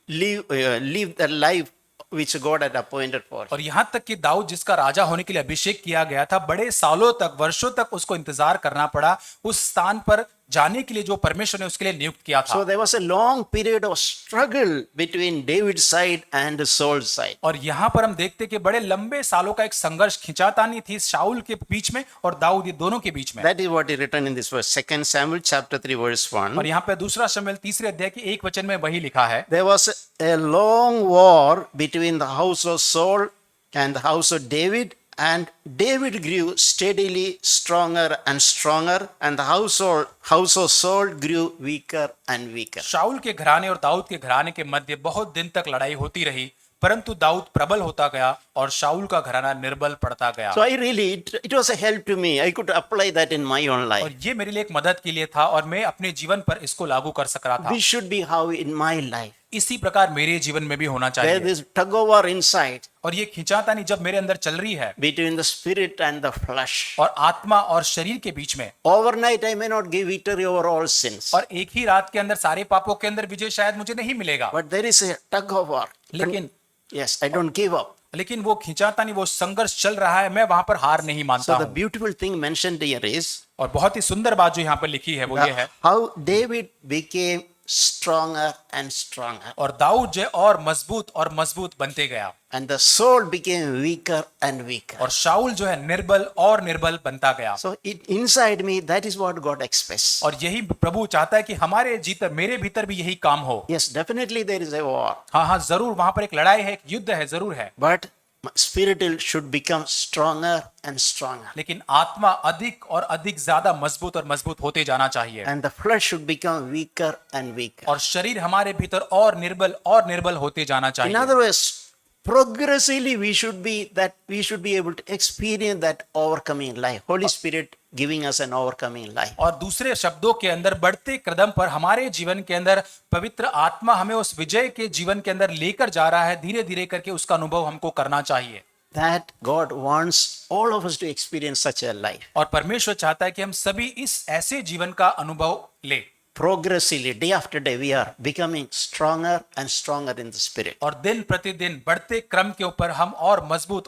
live the life which God had appointed for him. और यहाँ तक कि दाऊद जिसका राजा होने के लिए अभिषेक किया गया था, बड़े सालों तक, वर्षों तक उसको इंतजार करना पड़ा उस स्थान पर जाने के लिए जो परमेश्वर ने उसके लिए नियुक्त किया था। So there was a long period of struggle between David's side and Saul's side. और यहाँ पर हम देखते कि बड़े लंबे सालों का एक संघर्ष, खिंचातानी थी शाऊल के बीच में और दाऊद, ये दोनों के बीच में। That is what is written in this verse, 2 Samuel chapter 3 verse 1. और यहाँ पे दूसरा शमूएल 3 अध्याय के 1 वचन में वही लिखा है, There was a long war between the house of Saul and the house of David, and David grew steadily stronger and stronger, and the house of Saul grew weaker and weaker. शाऊल के घराने और दाऊद के घराने के मध्य बहुत दिन तक लड़ाई होती रही, परंतु दाऊद प्रबल होता गया और शाऊल का घराना निर्बल पड़ता गया। So it was a help to me. I could apply that in my own और life. ये मेरे लिए एक मदद के लिए था और मैं अपने जीवन पर इसको लागू कर सक रहा था। This should be how in my life. इसी प्रकार मेरे जीवन में भी होना There चाहिए। is tug of war inside और ये खिंचातानी जब मेरे अंदर चल रही है between the spirit and the flesh. और आत्मा और शरीर के बीच में, Overnight I may not give victory over all sins, और एक ही रात के अंदर सारे पापों के अंदर विजय शायद मुझे नहीं मिलेगा, but there is a tug of war. लेकिन Yes, I don't give up. वो खिंचातानी, वो संघर्ष चल रहा है, मैं वहां पर हार नहीं मानता So the हूं। beautiful thing mentioned here is और बहुत ही सुंदर बात जो यहाँ पर लिखी है वो ये है, how David became stronger and stronger, और दाऊद जो है और मजबूत बनते गया, and the Saul became weaker and weaker. और शाऊल जो है निर्बल और निर्बल बनता गया। So inside me, that is what God expects. और यही प्रभु चाहता है कि हमारे मेरे भीतर भी यही काम हो। Yes, definitely there is a war, हाँ, जरूर वहां पर एक लड़ाई है, एक युद्ध है, जरूर है, but spiritual should become stronger and stronger, लेकिन आत्मा अधिक और अधिक ज्यादा मजबूत होते जाना चाहिए, and the flesh should become weaker and weaker. और शरीर हमारे भीतर और निर्बल होते जाना In चाहिए। other words, progressively we should be able to experience that overcoming life. Holy Spirit giving us an overcoming life. और दूसरे शब्दों के अंदर बढ़ते कदम पर हमारे जीवन के अंदर पवित्र आत्मा हमें उस विजय के जीवन के अंदर लेकर जा रहा है, धीरे धीरे करके उसका अनुभव हमको करना चाहिए। That God wants all of us to experience such a life. और परमेश्वर चाहता है कि हम सभी इस ऐसे जीवन का अनुभव ले। Progressively, day after day, we are becoming stronger and stronger in the spirit. और दिन प्रतिदिन बढ़ते क्रम के ऊपर हम और मजबूत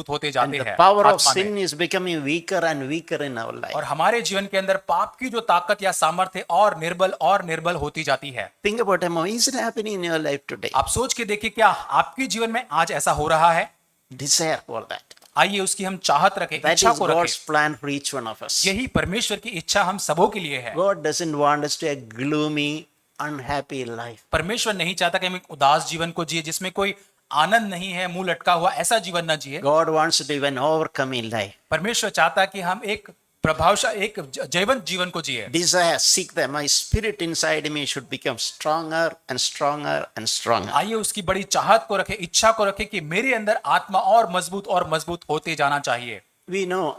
होते And जाते the हैं power of आत्मा में। sin is becoming weaker and weaker in our life. और हमारे जीवन के अंदर पाप की जो ताकत या सामर्थ्य और निर्बल होती जाती है। Think about it, is it happening in your life today? आप सोच के देखिए, क्या आपके जीवन में आज ऐसा हो रहा है? Desire for that. आइए उसकी हम चाहत रखें, That इच्छा is को God's रखें। plan for each one of us. यही परमेश्वर की इच्छा हम सबों के लिए है। God doesn't want us to a gloomy, unhappy life. परमेश्वर नहीं चाहता कि हम एक उदास जीवन को जिए, जिसमें कोई आनंद नहीं है, मुंह लटका हुआ, ऐसा जीवन न जिए। God wants to live an overcoming life. परमेश्वर चाहता है कि हम एक प्रभावशाली, एक जयवंत जीवन को जिए। Desire, seek that my spirit inside me should become stronger and stronger and stronger. आइए उसकी बड़ी चाहत को रखें, इच्छा को रखें कि मेरे अंदर आत्मा और मजबूत होते जाना चाहिए। We know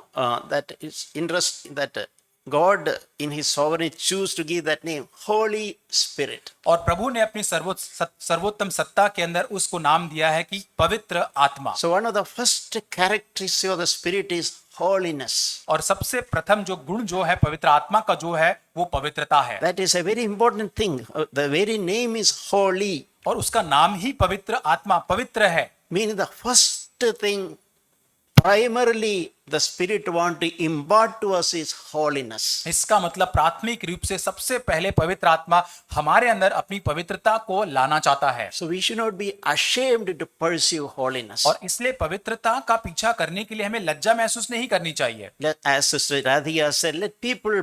that it's interesting that God in His sovereignty choose to give that name, Holy Spirit. और प्रभु ने अपनी सर्वोत्तम सत्ता के अंदर उसको नाम दिया है कि पवित्र आत्मा। So one of the first characteristics of the Spirit is holiness. और सबसे प्रथम जो गुण जो है पवित्र आत्मा का जो है वो पवित्रता है। That is a very important thing. The very name is holy. और उसका नाम ही पवित्र आत्मा, पवित्र है। Meaning the first thing primarily the Spirit want to impart to us is holiness. इसका मतलब प्राथमिक रूप से सबसे पहले पवित्र आत्मा हमारे अंदर अपनी पवित्रता को लाना चाहता है। So we should not be ashamed to pursue holiness. और इसलिए पवित्रता का पीछा करने के लिए हमें लज्जा महसूस नहीं करनी चाहिए। As Sister Radhika said, let people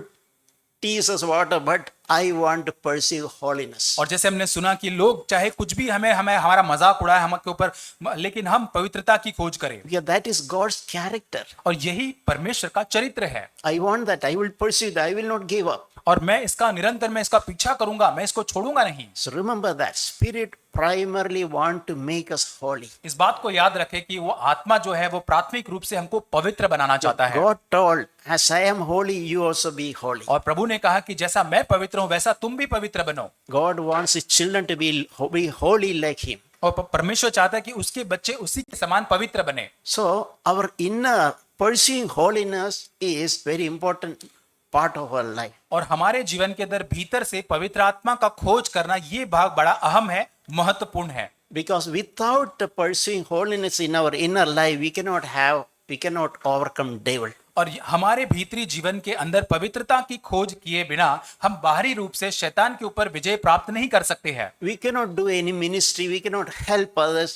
tease us whatever, but I want to pursue holiness. और जैसे हमने सुना कि लोग चाहे कुछ भी हमें हमारा मजाक उड़ाए हमके ऊपर, लेकिन हम पवित्रता की खोज करें। Because that is God's character. और यही परमेश्वर का चरित्र है। I want that. I will pursue that. I will not give up. और मैं इसका पीछा करूंगा, मैं इसको छोड़ूंगा नहीं। So remember that Spirit primarily want to make us holy. इस बात को याद रखें कि वो आत्मा जो है वो प्राथमिक रूप से हमको पवित्र बनाना चाहता है। God told, as I am holy, you also be holy. और प्रभु ने कहा कि जैसा मैं पवित्र हूं वैसा तुम भी पवित्र बनो। God wants His children to be holy like Him. और परमेश्वर चाहता है कि उसके बच्चे उसी के समान पवित्र बने। So our inner pursuing holiness is very important part of our life. और हमारे जीवन के अंदर भीतर से पवित्र आत्मा का खोज करना ये भाग बड़ा अहम है महत्वपूर्ण है। Because without pursuing holiness in our inner life, we cannot overcome devil. और हमारे भीतरी जीवन के अंदर पवित्रता की खोज किए बिना हम बाहरी रूप से शैतान के ऊपर विजय प्राप्त नहीं कर सकते हैं। We cannot do any ministry, we cannot help others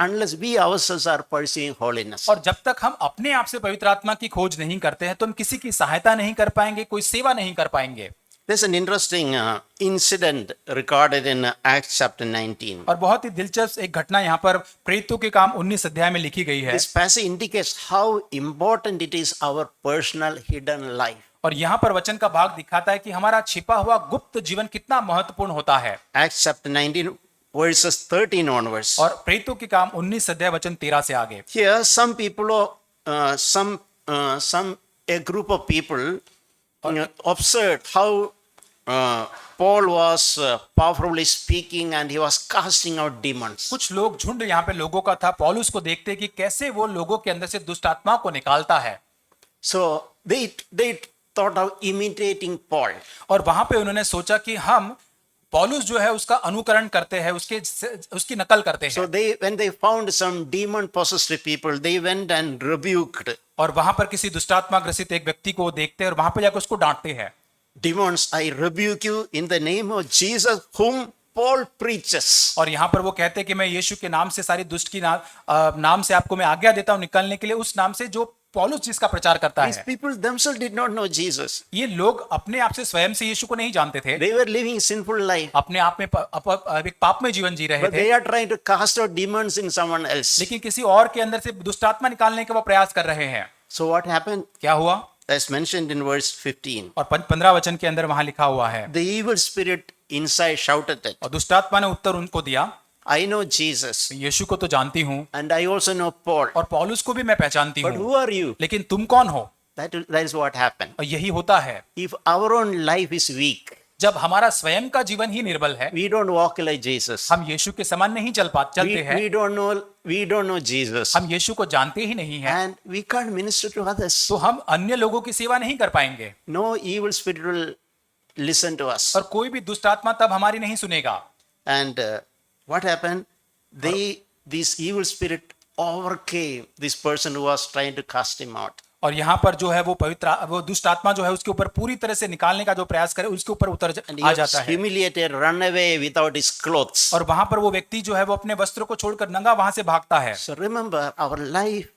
unless we ourselves are pursuing holiness. और जब तक हम अपने आप से पवित्र आत्मा की खोज नहीं करते हैं तो हम किसी की सहायता नहीं कर पाएंगे, कोई सेवा नहीं कर पाएंगे। There's an interesting incident recorded in Acts chapter 19. और बहुत ही दिलचस्प एक घटना यहाँ पर प्रेरितों के काम 19 अध्याय में लिखी गई है। This passage indicates how important it is our personal hidden life. और यहाँ पर वचन का भाग दिखाता है कि हमारा छिपा हुआ गुप्त जीवन कितना महत्वपूर्ण होता है। Acts chapter 19 verses 13 onwards. और प्रेरितों के काम 19 अध्याय वचन 13 से आगे। Here some people, a group of people observed how Paul was powerfully speaking and he was casting out demons. कुछ लोग झुंड यहाँ पे लोगों का था, पौलुस को देखते कि कैसे वो लोगों के अंदर से दुष्ट आत्मा को निकालता है। So they thought of imitating Paul. और वहां पे उन्होंने सोचा कि हम पौलुस जो है उसका अनुकरण करते हैं, उसकी नकल करते So हैं। when they found some demon possessed people, they went and rebuked. और वहां पर किसी दुष्टात्मा ग्रसित एक व्यक्ति को देखते हैं और वहां पे जाकर उसको डांटते हैं। Demons, I rebuke you in the name of Jesus whom Paul preaches. और यहाँ पर वो कहते हैं कि मैं यीशु के नाम से सारी दुष्ट की नाम से आपको मैं आज्ञा देता हूँ निकलने के लिए, उस नाम से जो पौलुस जिसका प्रचार करता These है। people themselves did not know Jesus. ये लोग अपने आप से स्वयं से यीशु को नहीं जानते थे, They were living sinful life. अपने आप में एक पापमय जीवन जी रहे But थे, they are trying to cast out demons in someone else. लेकिन किसी और के अंदर से दुष्टात्मा निकालने का वो प्रयास कर रहे हैं। So what happened? क्या हुआ? As mentioned in verse 15. और 15 वचन के अंदर वहां लिखा हुआ है, The evil spirit inside shouted it. और दुष्टात्मा ने उत्तर उनको दिया, I know Jesus यीशु को तो जानती हूँ and I also know Paul. और पौलुस को भी मैं पहचानती But हूँ, who are you? लेकिन तुम कौन हो? That is what happened. और यही होता है, If our own life is weak, जब हमारा स्वयं का जीवन ही निर्बल है, we don't walk like Jesus. हम यीशु के समान नहीं चलते हैं, We don't know Jesus. हम यीशु को जानते ही नहीं हैं, And we can't minister to others. तो हम अन्य लोगों की सेवा नहीं कर पाएंगे। No evil spirit will listen to us. और कोई भी दुष्ट आत्मा तब हमारी नहीं सुनेगा। And what happened? This evil spirit overcame this person who was trying to cast him out. और यहाँ पर जो है वो दुष्ट आत्मा जो है उसके ऊपर पूरी तरह से निकालने का जो प्रयास करे उसके ऊपर And he आ was जाता है। humiliated, run away without his clothes. और वहां पर वो व्यक्ति जो है वो अपने वस्त्रों को छोड़कर नंगा वहां से भागता है। So remember, our life,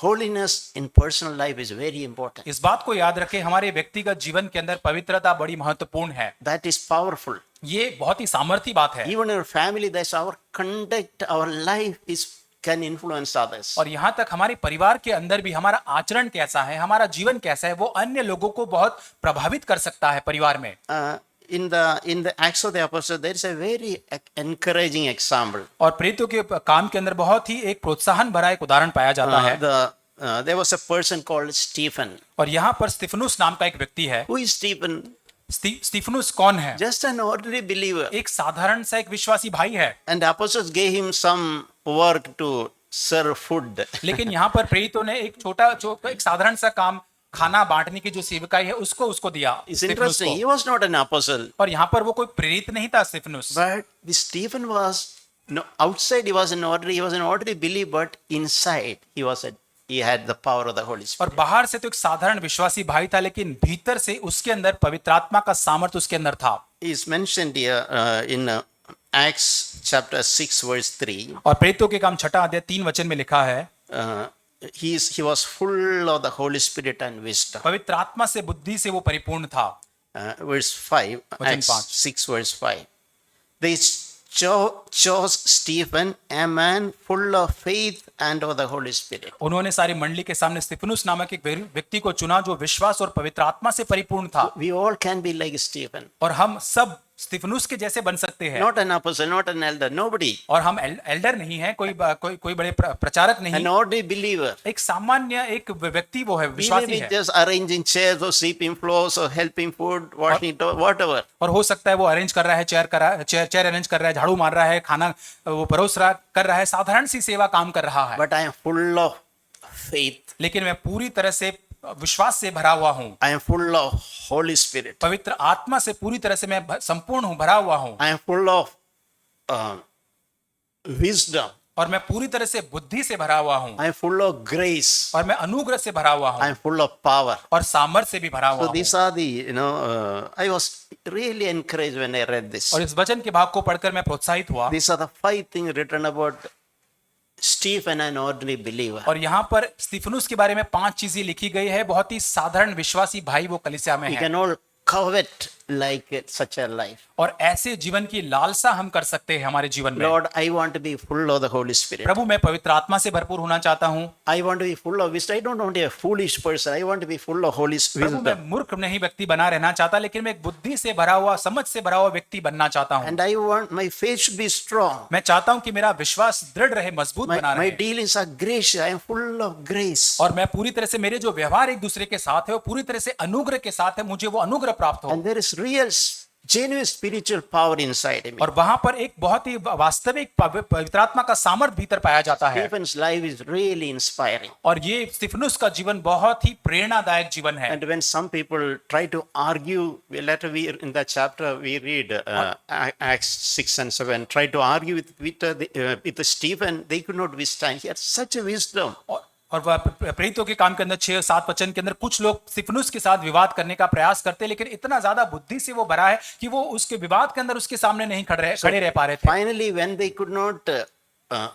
holiness in personal life is very important. इस बात को याद रखें, हमारे व्यक्तिगत जीवन के अंदर पवित्रता बड़ी महत्वपूर्ण है। That is powerful. ये बहुत ही सामर्थी बात है। Even in our family, that's our conduct, our life can influence others. और यहाँ तक हमारे परिवार के अंदर भी हमारा आचरण कैसा है, हमारा जीवन कैसा है, वो अन्य लोगों को बहुत प्रभावित कर सकता है परिवार में। In the Acts of the Apostles, there is a very encouraging example. और प्रेरितों के काम के अंदर बहुत ही एक प्रोत्साहन भरा एक उदाहरण पाया जाता है। There was a person called Stephen. और यहाँ पर स्तिफनुस नाम का एक व्यक्ति है। Who is Stephen? स्तिफनुस कौन है? Just an ordinary believer. एक साधारण सा एक विश्वासी भाई है। And the apostles gave him some work to serve food. लेकिन यहाँ पर प्रेरितों ने एक साधारण सा काम, खाना बांटने की जो सेवकाई है उसको दिया। It's interesting. He was not an apostle. और यहाँ पर वो कोई प्रेरित नहीं था स्तिफनुस। But this Stephen was, outside he was an ordinary believer, but inside he had the power of the Holy Spirit. और बाहर से तो एक साधारण विश्वासी भाई था, लेकिन भीतर से उसके अंदर पवित्र आत्मा का सामर्थ्य उसके अंदर था। Is mentioned here in Acts chapter 6 verse 3. और प्रेरितों के काम 6 अध्याय 3 वचन में लिखा है, He was full of the Holy Spirit and wisdom. पवित्र आत्मा से बुद्धि से वो परिपूर्ण था। Verse 5, वचन Acts 5. 6 verse 5. They chose Stephen, a man full of faith and of the Holy Spirit. उन्होंने सारी मंडली के सामने स्तिफनुस नामक एक व्यक्ति को चुना जो विश्वास और पवित्र आत्मा से परिपूर्ण था। We all can be like Stephen. और हम सब स्तिफनुस के जैसे बन सकते हैं। Not an apostle, not an elder, nobody. और हम एल्डर नहीं है, कोई बड़े प्रचारक An नहीं, ordinary believer. एक सामान्य एक व्यक्ति वो है, We may विश्वासी be है। just arranging chairs or sweeping floors or helping food, washing it, whatever. और हो सकता है वो अरेंज कर रहा है, चेयर अरेंज कर रहा है, झाड़ू मार रहा है, खाना वो कर रहा है, साधारण सी सेवा काम कर रहा है। But I am full of faith. लेकिन मैं पूरी तरह से विश्वास से भरा हुआ हूँ, I am full of Holy Spirit. पवित्र आत्मा से पूरी तरह से मैं संपूर्ण हूँ, भरा हुआ हूँ। I am full of wisdom. और मैं पूरी तरह से बुद्धि से भरा हुआ हूँ I am full of grace. और मैं अनुग्रह से भरा हुआ I हूँ am full of power. और सामर्थ्य से भी भरा हुआ So हूँ। these are the, I was really encouraged when I read this. और इस वचन के भाग को पढ़कर मैं प्रोत्साहित हुआ। These are the 5 things written about Stephen, an ordinary believer. और यहाँ पर स्तिफनुस के बारे में 5 चीजें लिखी गई है। बहुत ही साधारण विश्वासी भाई वो कलीसिया में We है can all covet like such a life. और ऐसे जीवन की लालसा हम कर सकते हैं हमारे जीवन में। Lord, I want to be full of the Holy Spirit. प्रभु मैं पवित्र आत्मा से भरपूर होना चाहता हूँ। I want to be full of wisdom. I don't want to be a foolish person. I want to be full of Holy प्रभु मैं wisdom. मूर्ख नहीं व्यक्ति बना रहना चाहता, लेकिन मैं एक बुद्धि से भरा हुआ, समझ से भरा हुआ व्यक्ति बनना चाहता हूँ। And I want my faith should be strong. मैं चाहता हूँ कि मेरा विश्वास दृढ़ रहे, मजबूत बना My रहे। dealings are gracious. I am full of grace. और मैं पूरी तरह से, मेरे जो व्यवहार एक दूसरे के साथ है वो पूरी तरह से अनुग्रह के साथ है, मुझे वो अनुग्रह प्राप्त हो। And there is real, genuine spiritual power inside me. और वहां पर एक बहुत ही वास्तविक पवित्र आत्मा का सामर्थ भीतर पाया जाता है। Stephen's life is really inspiring. और ये स्तिफनुस का जीवन बहुत ही प्रेरणादायक जीवन है। And when some people try to argue, later we in the chapter we read Acts 6 and 7, try to argue with Stephen, they could not withstand. He had such a wisdom. और वह प्रेरितों के काम के अंदर 6-7 वचन के अंदर कुछ लोग स्तिफनुस के साथ विवाद करने का प्रयास करते हैं, लेकिन इतना ज्यादा बुद्धि से वो भरा है कि वो उसके विवाद के अंदर उसके सामने नहीं खड़े रह पा रहे थे। Finally, when they could not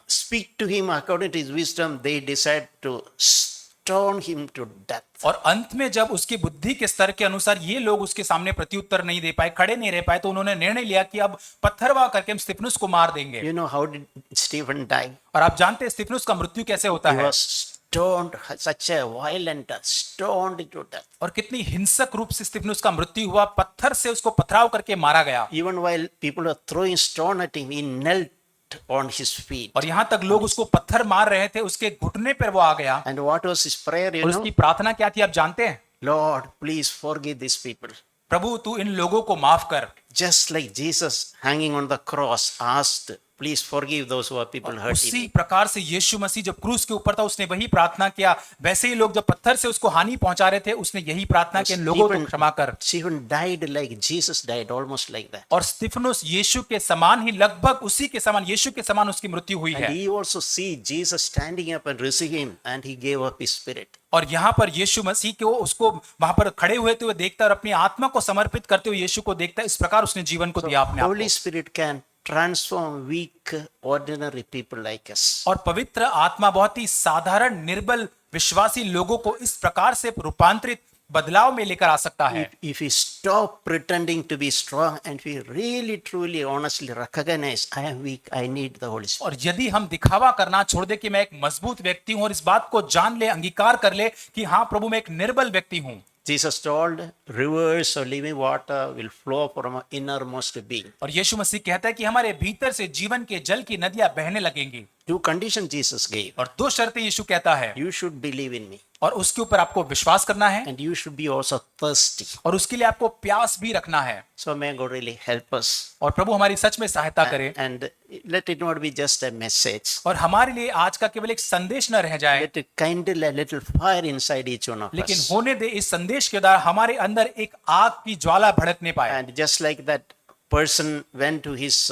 speak to him according to his wisdom, they decided to stone him to death. और अंत में जब उसकी बुद्धि के स्तर के अनुसार ये लोग उसके सामने प्रत्युत्तर नहीं दे पाए, खड़े नहीं रह पाए, तो उन्होंने निर्णय लिया कि अब पत्थरवाह करके हम स्तिफनुस को मार देंगे। You know how did Stephen die? और आप जानते हैं स्तिफनुस का मृत्यु कैसे होता He है? was stoned, such a violent death, stoned to death. और कितनी हिंसक रूप से स्तिफनुस का मृत्यु हुआ, पत्थर से उसको पथराव करके मारा गया। Even while people were throwing stone at him, he knelt on his feet. और यहाँ तक लोग उसको पत्थर मार रहे थे, उसके घुटने पर वो आ गया। And what was his prayer, you और know? उसकी प्रार्थना क्या थी आप जानते हैं? Lord, please forgive these people. प्रभु तू इन लोगों को माफ कर। Just like Jesus hanging on the cross asked, please forgive those who are people hurting उसी me. प्रकार से यीशु मसीह जब क्रूस के ऊपर था उसने वही प्रार्थना किया, वैसे ही लोग जब पत्थर से उसको हानि पहुंचा रहे थे उसने यही प्रार्थना की, इन लोगों को क्षमा कर। Stephen died like Jesus died, almost like that. और स्तिफनुस यीशु के समान ही, लगभग उसी के समान, यीशु के समान उसकी मृत्यु हुई And है। he also see Jesus standing up and receiving him, and he gave up his spirit. और यहाँ पर यीशु मसीह को उसको वहां पर खड़े हुए थे, देखता और अपनी आत्मा को समर्पित करते हुए यीशु को देखता, इस प्रकार उसने जीवन को दिया अपने आप Holy को। Spirit can transform weak, ordinary people like us. और पवित्र आत्मा बहुत ही साधारण, निर्बल, विश्वासी लोगों को इस प्रकार से रूपांतरित, बदलाव में लेकर आ सकता है। If we stop pretending to be strong and we really, truly, honestly recognize I am weak, I need the Holy Spirit. और यदि हम दिखावा करना छोड़ दे कि मैं एक मजबूत व्यक्ति हूं और इस बात को जान ले, अंगीकार कर ले कि हाँ प्रभु मैं एक निर्बल व्यक्ति हूं। Jesus told, rivers of living water will flow from our innermost being. और यीशु मसीह कहता है कि हमारे भीतर से जीवन के जल की नदियां बहने लगेंगी। 2 conditions Jesus gave. और 2 शर्तें यीशु कहता है, You should believe in me, और उसके ऊपर आपको विश्वास करना है, and you should be also thirsty. और उसके लिए आपको प्यास भी रखना है। So may God really help us, और प्रभु हमारी सच में सहायता करे, and let it not be just a message. और हमारे लिए आज का केवल एक संदेश न रह जाए, Let it kindle a little fire inside each one of लेकिन us. होने दे इस संदेश के द्वारा हमारे अंदर एक आग की ज्वाला भड़कने पाए। And just like that person went to his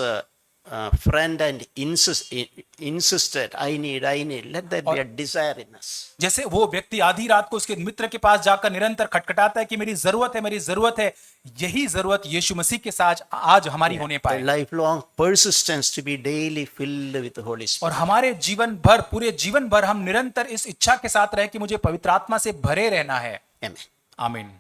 friend and insisted, I need, let that be a desire in us. जैसे वो व्यक्ति आधी रात को उसके मित्र के पास जाकर निरंतर खटखटाता है कि मेरी जरूरत है, मेरी जरूरत है, यही जरूरत यीशु मसीह के साथ आज हमारी होने A पाए। lifelong persistence to be daily filled with the Holy Spirit. और हमारे जीवन भर, पूरे जीवन भर हम निरंतर इस इच्छा के साथ रहे कि मुझे पवित्र आत्मा से भरे रहना है। Amen. आमीन।